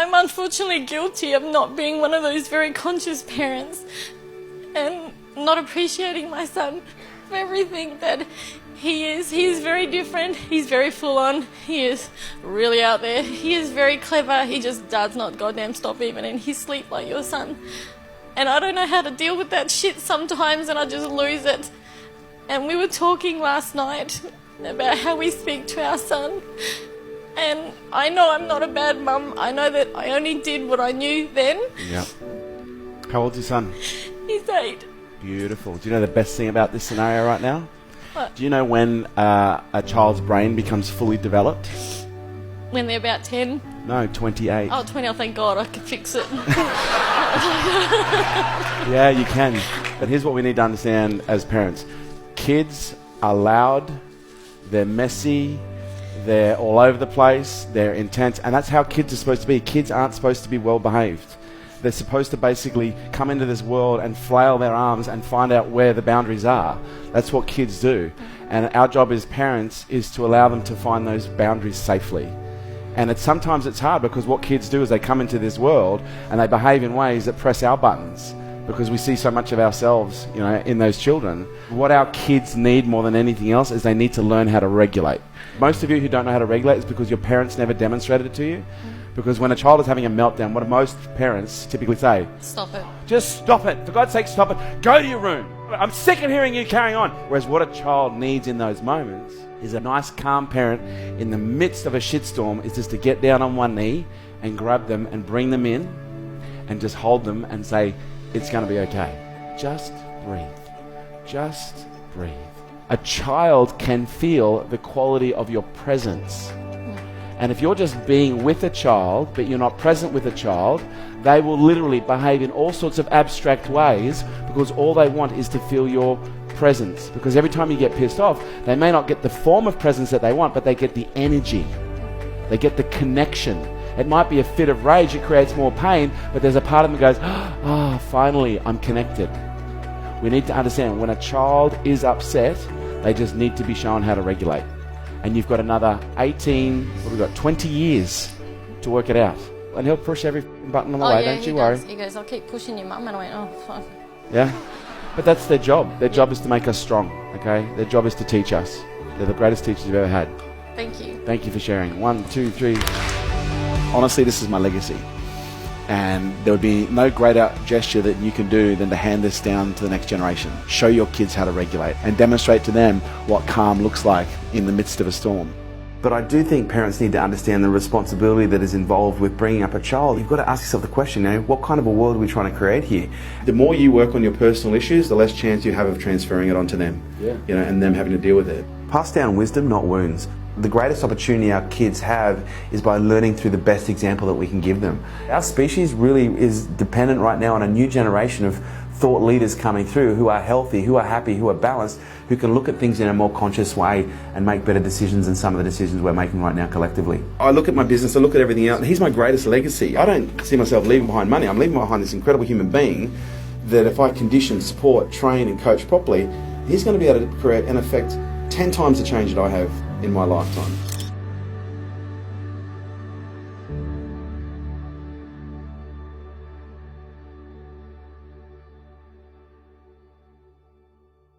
I'm unfortunately guilty of not being one of those very conscious parents and not appreciating my son for everything that he is. He is very different. He's very full on. He is really out there. He is very clever. He just does not goddamn stop even in his sleep like your son. And I don't know how to deal with that shit sometimes, and I just lose it. And we were talking last night about how we speak to our son. And I know I'm not a bad mum. I know that I only did what I knew then. Yeah. How old's your son? He's 8. Beautiful. Do you know the best thing about this scenario right now? What? Do you know when a child's brain becomes fully developed? When they're about 10? No, 28. Oh, 20, oh, thank God, I can fix it. Yeah, you can. But here's what we need to understand as parents. Kids are loud, they're messy, they're all over the place, they're intense, and that's how kids are supposed to be. Kids aren't supposed to be well behaved. They're supposed to basically come into this world and flail their arms and find out where the boundaries are. That's what kids do. And our job as parents is to allow them to find those boundaries safely. And sometimes it's hard because what kids do is they come into this world and they behave in ways that press our buttons because we see so much of ourselves, in those children. What our kids need more than anything else is they need to learn how to regulate. Most of you who don't know how to regulate is because your parents never demonstrated it to you. Because when a child is having a meltdown, what do most parents typically say? Stop it. Just stop it. For God's sake, stop it. Go to your room. I'm sick of hearing you carrying on. Whereas what a child needs in those moments is a nice, calm parent in the midst of a shitstorm is just to get down on one knee and grab them and bring them in and just hold them and say, it's going to be okay. Just breathe. Just breathe. A child can feel the quality of your presence. And if you're just being with a child, but you're not present with a child, they will literally behave in all sorts of abstract ways because all they want is to feel your presence. Because every time you get pissed off, they may not get the form of presence that they want, but they get the energy. They get the connection. It might be a fit of rage, it creates more pain, but there's a part of them that goes, finally, I'm connected. We need to understand when a child is upset, they just need to be shown how to regulate. And you've got another 20 years to work it out. And he'll push every button on the way, don't you worry. He goes, I'll keep pushing your mum. And I went, oh, fuck. Yeah? But that's their job. Their job is to make us strong, okay? Their job is to teach us. They're the greatest teachers you've ever had. Thank you. Thank you for sharing. 1, 2, 3. Honestly, this is my legacy. And there would be no greater gesture that you can do than to hand this down to the next generation. Show your kids how to regulate and demonstrate to them what calm looks like in the midst of a storm. But I do think parents need to understand the responsibility that is involved with bringing up a child. You've got to ask yourself the question, what kind of a world are we trying to create here? The more you work on your personal issues, the less chance you have of transferring it onto them, and them having to deal with it. Pass down wisdom, not wounds. The greatest opportunity our kids have is by learning through the best example that we can give them. Our species really is dependent right now on a new generation of thought leaders coming through who are healthy, who are happy, who are balanced, who can look at things in a more conscious way and make better decisions than some of the decisions we're making right now collectively. I look at my business, I look at everything else, and he's my greatest legacy. I don't see myself leaving behind money. I'm leaving behind this incredible human being that if I condition, support, train and coach properly, he's going to be able to create and affect 10 times the change that I have in my lifetime.